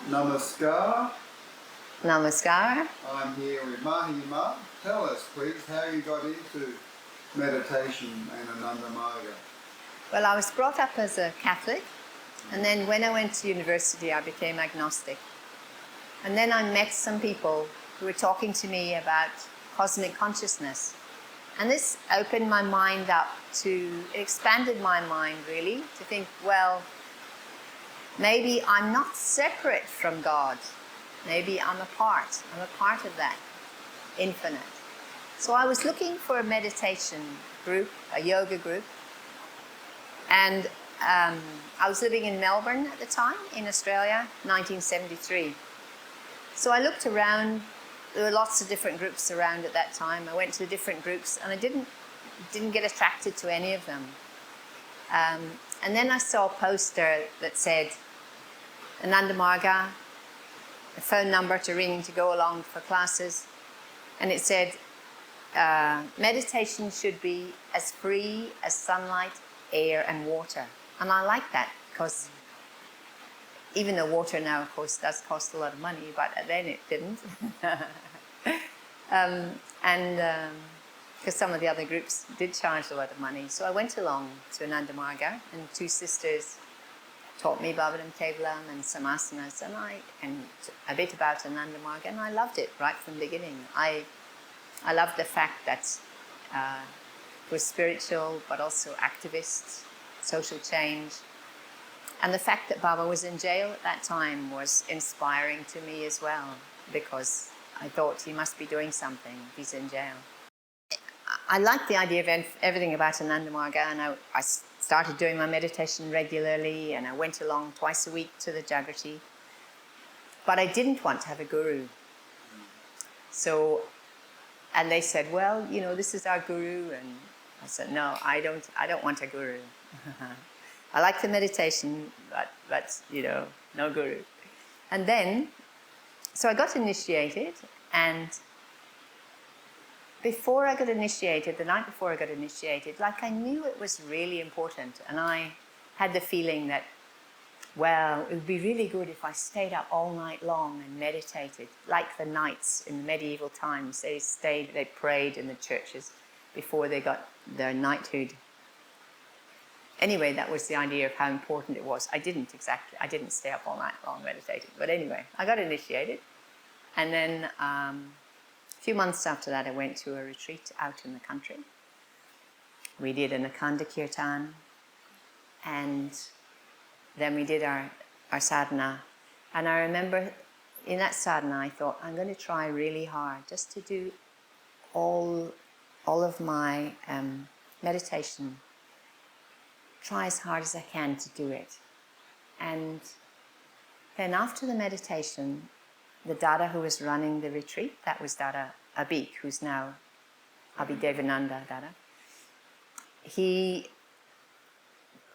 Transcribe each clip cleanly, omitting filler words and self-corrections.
Namaskar. Namaskar. I'm here with Mahima. Tell us, please, how you got into meditation and Ananda Marga. Well, I was brought up as a Catholic, and then when I went to university, I became agnostic. And then I met some people who were talking to me about cosmic consciousness. And this opened my mind up it expanded my mind really, to think, well, maybe I'm not separate from God. Maybe I'm a part of that infinite. So I was looking for a meditation group, a yoga group. And I was living in Melbourne at the time, in Australia, 1973. So I looked around. There were lots of different groups around at that time. I went to different groups, and I didn't get attracted to any of them. And then I saw a poster that said, Ananda Marga, a phone number to ring to go along for classes. And it said, meditation should be as free as sunlight, air and water. And I like that, because even though water now, of course, does cost a lot of money, but then it didn't. Because some of the other groups did charge a lot of money. So I went along to Ananda Marga, and two sisters taught me Bhavadam Kevalam and some asanas, and a bit about Ananda Marga, and I loved it right from the beginning. I loved the fact that it was spiritual, but also activist, social change. And the fact that Baba was in jail at that time was inspiring to me as well, because I thought he must be doing something if he's in jail. I liked the idea of everything about Ananda Marga, and I started doing my meditation regularly, and I went along twice a week to the Jagrati. But I didn't want to have a guru. And they said, well, this is our guru. And I said, no, I don't want a guru. I like the meditation, but no guru. And then, so I got initiated, and before I got initiated, the night before I got initiated, I knew it was really important, and I had the feeling that, well, it would be really good if I stayed up all night long and meditated, like the knights in the medieval times. They prayed in the churches before they got their knighthood. Anyway, that was the idea of how important it was. I didn't stay up all night long meditating. But anyway, I got initiated. And then a few months after that, I went to a retreat out in the country. We did an Akanda Kirtan. And then we did our sadhana. And I remember in that sadhana, I thought, I'm going to try really hard just to do all of my meditation. Try as hard as I can to do it. And then after the meditation, the Dada who was running the retreat, that was Dada Abik, who's now Abhidevananda Dada, he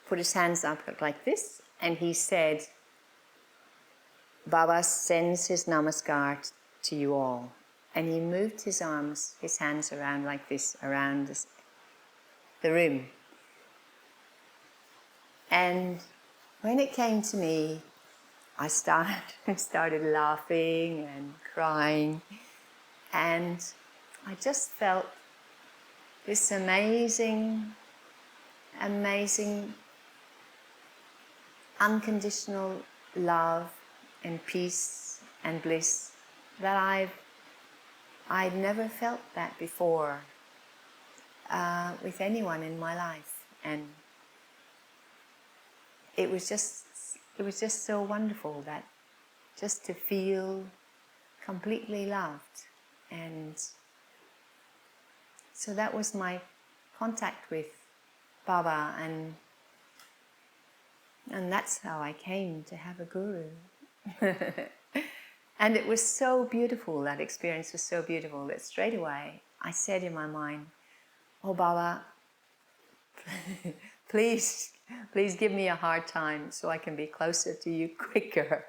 put his hands up like this, and he said, Baba sends his namaskar to you all. And he moved his hands around like this, around the room. And when it came to me, I started laughing and crying, and I just felt this amazing, unconditional love and peace and bliss that I'd never felt that before with anyone in my life. And it was just so wonderful, that just to feel completely loved. And so that was my contact with Baba, and that's how I came to have a guru. And it was so beautiful, that experience was so beautiful, that straight away I said in my mind, oh Baba, please give me a hard time so I can be closer to you quicker.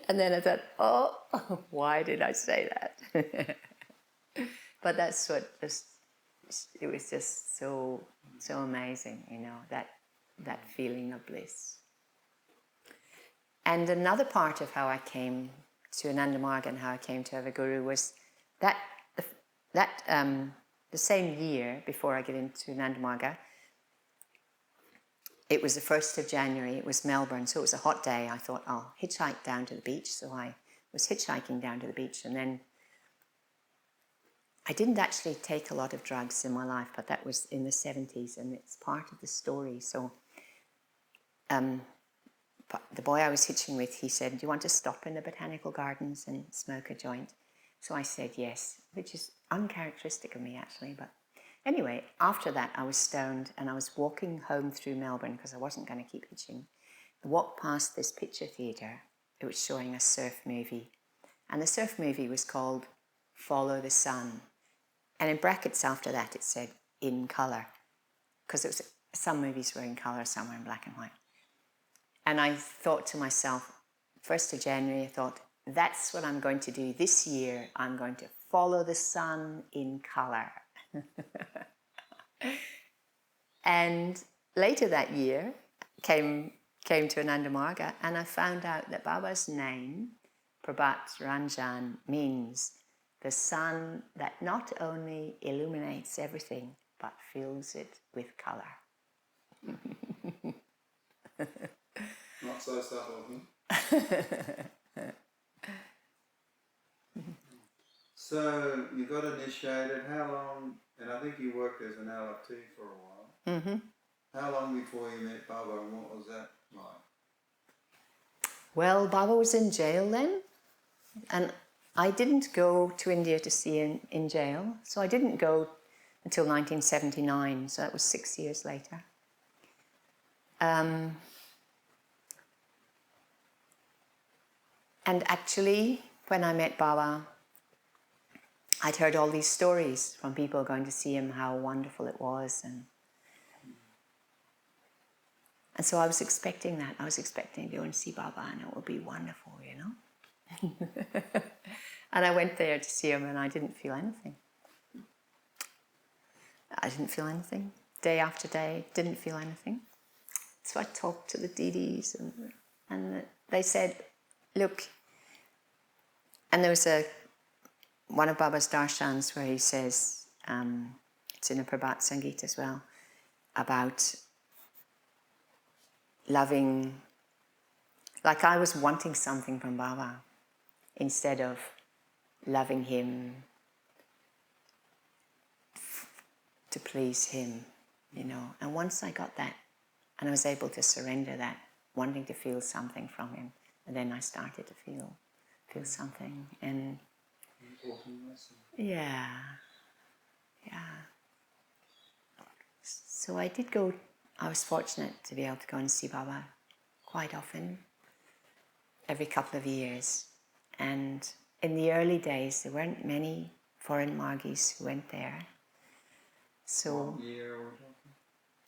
And then I thought, oh, why did I say that? But that's what it was just so amazing, that feeling of bliss. And another part of how I came to Anandamarga and how I came to have a guru was that the same year before I get into Anandamarga, it was the 1st of January, it was Melbourne, so it was a hot day. I thought, I'll hitchhike down to the beach. So I was hitchhiking down to the beach, and then I didn't actually take a lot of drugs in my life, but that was in the 70s, and it's part of the story. So but the boy I was hitching with, he said, do you want to stop in the botanical gardens and smoke a joint? So I said yes, which is uncharacteristic of me actually. But anyway, after that I was stoned and I was walking home through Melbourne because I wasn't going to keep hitching. I walked past this picture theatre. It was showing a surf movie. And the surf movie was called Follow the Sun. And in brackets after that it said in colour. Because some movies were in colour, some were in black and white. And I thought to myself, 1st of January, I thought, that's what I'm going to do this year. I'm going to follow the sun in colour. And later that year, came to Anandamarga, and I found out that Baba's name, Prabhat Ranjan, means the sun that not only illuminates everything, but fills it with colour. Not so subtle, huh? So you got initiated, how long, and I think you worked as an LFT for a while. Mm-hmm. How long before you met Baba, and what was that like? Well, Baba was in jail then, and I didn't go to India to see him in jail, so I didn't go until 1979, so that was 6 years later. And actually, when I met Baba, I'd heard all these stories from people going to see him, how wonderful it was. And so I was expecting that. I was expecting to go and see Baba, and it would be wonderful, you know. And I went there to see him, and I didn't feel anything. I didn't feel anything. Day after day, didn't feel anything. So I talked to the Didis, and they said, look, and there was one of Baba's darshans where he says, it's in the Prabhat Sangeet as well, about loving, like I was wanting something from Baba instead of loving him to please him, you know. And once I got that, and I was able to surrender that, wanting to feel something from him, and then I started to feel something. And yeah. So I did go. I was fortunate to be able to go and see Baba quite often, every couple of years. And in the early days, there weren't many foreign Margis who went there. So, what year are we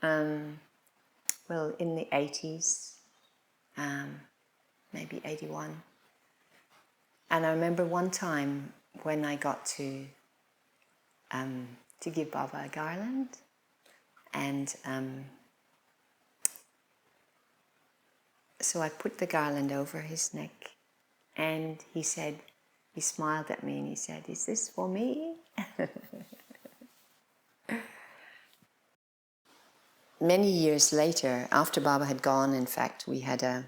talking? well, in the 80s, maybe 81. And I remember one time when I got to give Baba a garland, and so I put the garland over his neck, and he smiled at me and he said, "Is this for me?" Many years later, after Baba had gone, in fact, we had a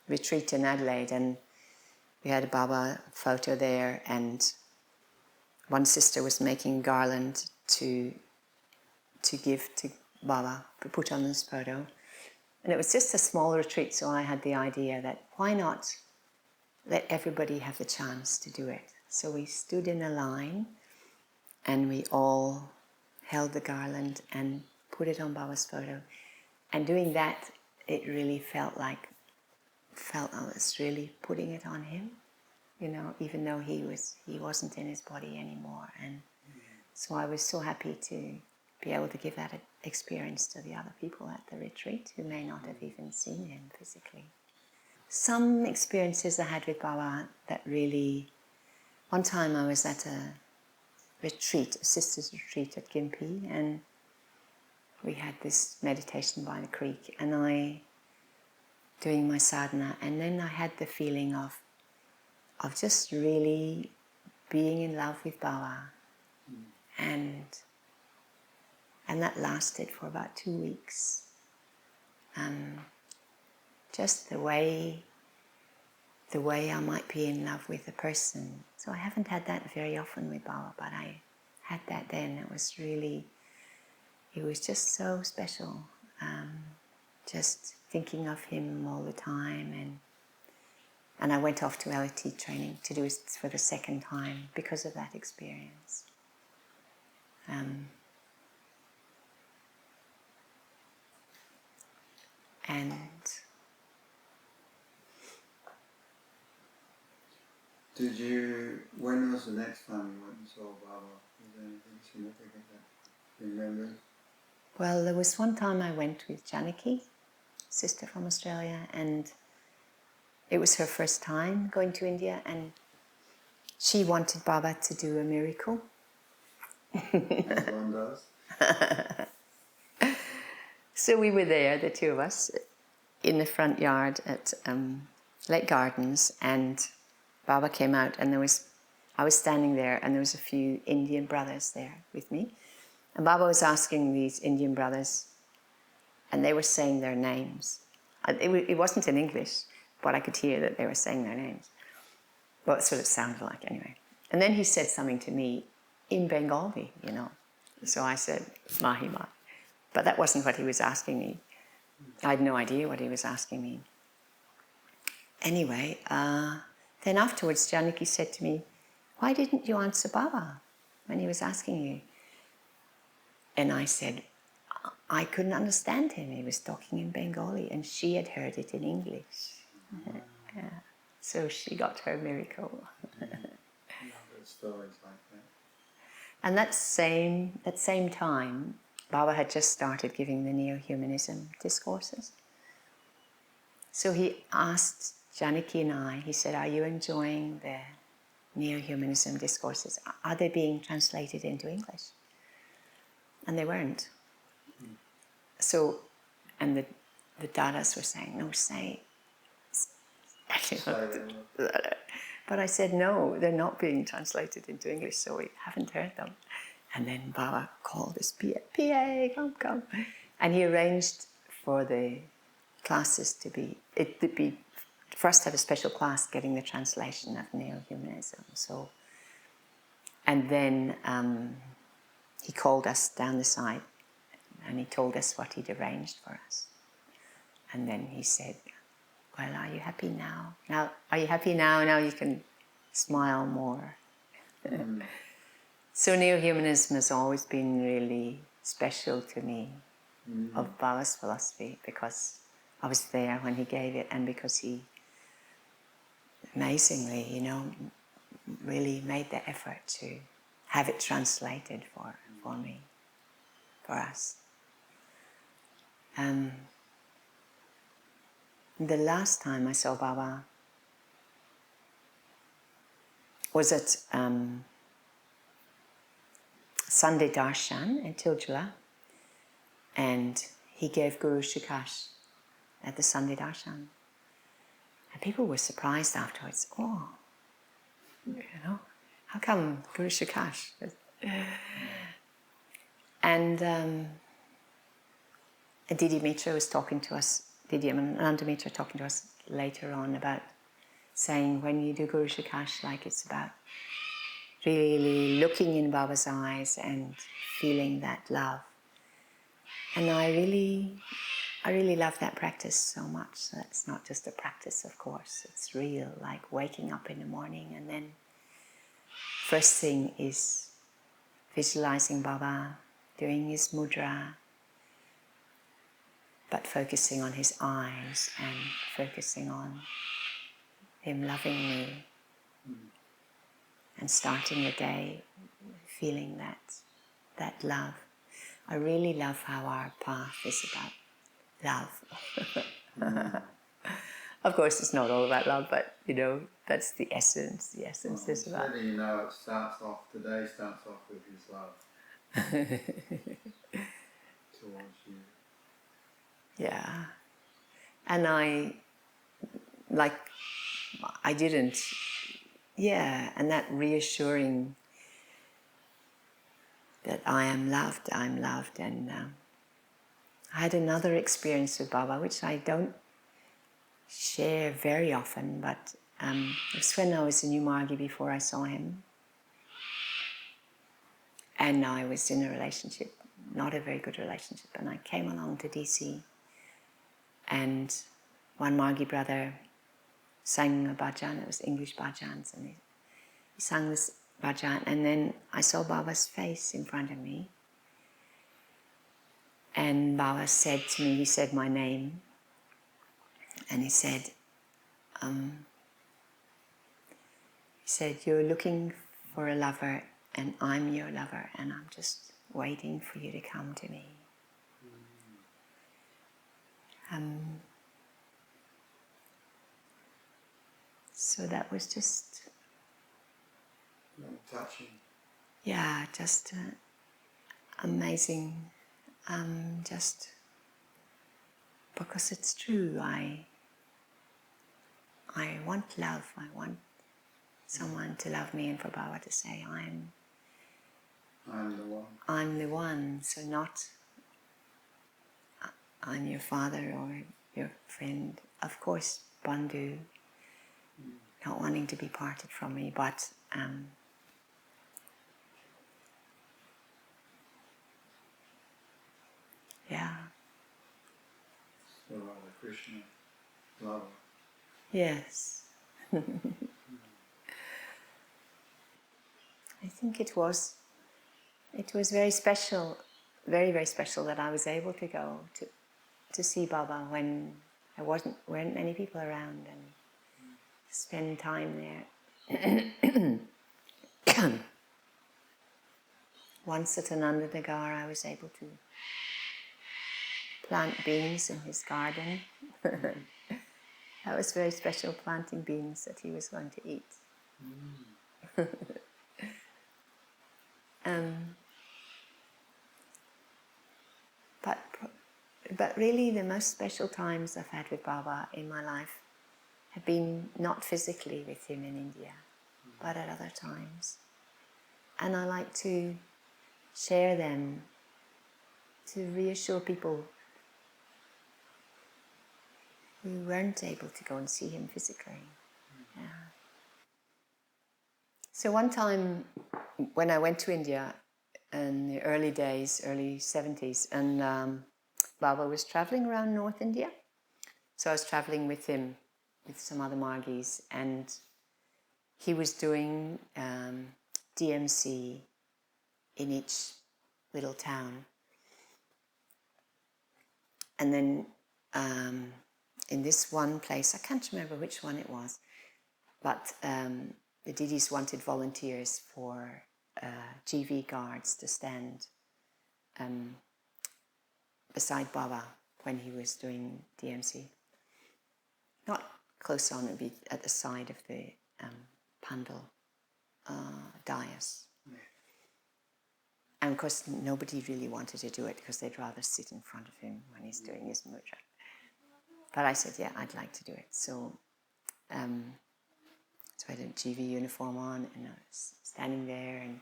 retreat in Adelaide, and we had a Baba photo there, and one sister was making a garland to give to Baba, to put on this photo. And it was just a small retreat, so I had the idea that why not let everybody have the chance to do it. So we stood in a line, and we all held the garland and put it on Baba's photo. And doing that, it really felt I was really putting it on him, you know, even though he wasn't in his body anymore. And so I was so happy to be able to give that experience to the other people at the retreat who may not have even seen him physically. Some experiences I had with Baba that really... One time I was at a retreat, a sister's retreat at Gympie, and we had this meditation by the creek, and I doing my sadhana, and then I had the feeling of just really being in love with Baba, and that lasted for about 2 weeks. Just the way I might be in love with a person. So I haven't had that very often with Baba, but I had that then. It was just so special. Just thinking of him all the time, and I went off to LT training to do it for the second time because of that experience. And when was the next time you went and saw Baba? Was there anything significant that you remember? well, there was one time I went with Janakii, sister from Australia, and it was her first time going to India, and she wanted Baba to do a miracle. As one does. So we were there, the two of us, in the front yard at Lake Gardens, and Baba came out, and I was standing there, and there was a few Indian brothers there with me, and Baba was asking these Indian brothers, and they were saying their names. It wasn't in English, but I could hear that they were saying their names. Well, that's what it sounded like anyway. And then he said something to me in Bengali, So I said, Mahima. But that wasn't what he was asking me. I had no idea what he was asking me. Anyway, then afterwards, Janakii said to me, why didn't you answer Baba when he was asking you? And I said, I couldn't understand him. He was talking in Bengali, and she had heard it in English. Yeah. So she got her miracle. Stories like that. And that same time, Baba had just started giving the neo-humanism discourses. So he asked Janakii and I, he said, are you enjoying the neo-humanism discourses? Are they being translated into English? And they weren't. So, and the Dadas were saying, no, say. But I said, no, they're not being translated into English, so we haven't heard them. And then Baba called his PA, come. And he arranged for the classes for us to have a special class getting the translation of neo-humanism. So, and then he called us down the side, and he told us what he'd arranged for us. And then he said, well, are you happy now? Are you happy now? Now you can smile more. So neo-humanism has always been really special to me, of Baba's philosophy, because I was there when he gave it, and because he amazingly, really made the effort to have it translated for me, for us. The last time I saw Baba was at Sunday Darshan in Tiljula, and he gave Gurusakásha at the Sunday Darshan. And people were surprised afterwards. Oh, how come Gurusakásha? And Didi Mitra was talking to us, Didi and Ananda Mitra talking to us later on about saying when you do Gurusakásha, like it's about really looking in Baba's eyes and feeling that love. And I really love that practice so much. So it's not just a practice, of course. It's real, like waking up in the morning, and then first thing is visualizing Baba, doing his mudra, but focusing on his eyes and focusing on him loving me, and starting the day feeling that love. I really love how our path is about love. Of course, it's not all about love, but that's the essence. The essence is about. Today starts off with his love towards you. Yeah, and I like I didn't. Yeah, and that reassuring that I'm loved, and I had another experience with Baba, which I don't share very often, but it was when I was a new Margi before I saw him. And I was in a relationship, not a very good relationship, and I came along to DC, and one Margi brother sang a bhajan. It was English bhajans, and he sang this bhajan, and then I saw Baba's face in front of me, and Baba said to me, he said my name, and he said, you're looking for a lover, and I'm your lover, and I'm just waiting for you to come to me. So that was just... touching. Yeah, just amazing. Just because it's true, I want love. I want someone to love me, and for Baba to say, I'm the one. I'm the one. So not I'm your father or your friend. Of course, Bandhu, not wanting to be parted from me, but yeah. So Radha Krishna, love. Yes. I think it was very special, very, very special that I was able to go to see Baba when weren't many people around, and spend time there. Once at Anandanagar, I was able to plant beans in his garden. That was very special, planting beans that he was going to eat. But really the most special times I've had with Baba in my life have been not physically with him in India, but at other times. And I like to share them to reassure people who weren't able to go and see him physically. Yeah. So one time when I went to India in the early days, early 70s, and Baba was traveling around North India. So I was traveling with him, with some other Margis, and he was doing DMC in each little town. And then in this one place, I can't remember which one it was, but the Didis wanted volunteers for GV guards to stand beside Baba when he was doing DMC. Not close on, it would be at the side of the pandal dais. Yeah. And of course, nobody really wanted to do it because they'd rather sit in front of him when he's doing his mudra. But I said, yeah, I'd like to do it. So I had a GV uniform on, and I was standing there, and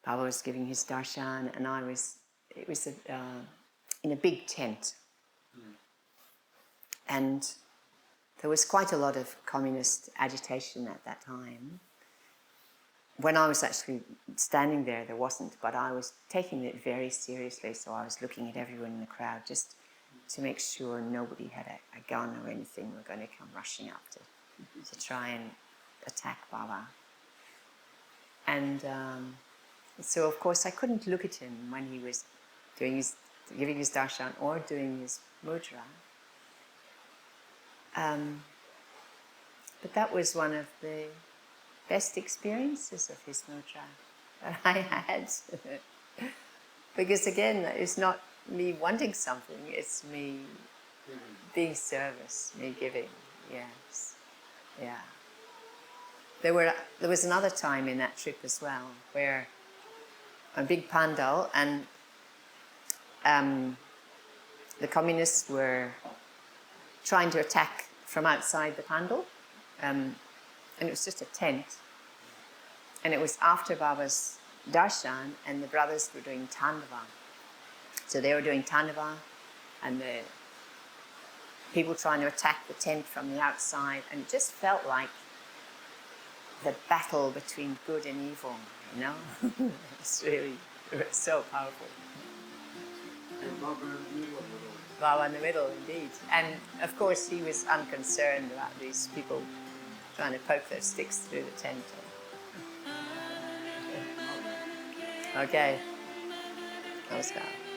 Baba was giving his darshan, and it was in a big tent. And there was quite a lot of communist agitation at that time. When I was actually standing there, there wasn't, but I was taking it very seriously, so I was looking at everyone in the crowd just to make sure nobody had a gun or anything were going to come rushing up to try and attack Baba. And so, of course, I couldn't look at him when he was giving his darshan or doing his mudra. But that was one of the best experiences of his mudra that I had. Because again, it's not me wanting something, it's me being service, me giving, yes. Yeah. There was another time in that trip as well where a big pandal, and the communists were trying to attack from outside the pandal, and it was just a tent. And it was after Baba's darshan, and the brothers were doing Tandava. So they were doing Tandava, and the people trying to attack the tent from the outside, and it just felt like the battle between good and evil, you know? It was so powerful. Baba in the middle, indeed. And of course he was unconcerned about these people trying to poke their sticks through the tent. Okay. Namaskar.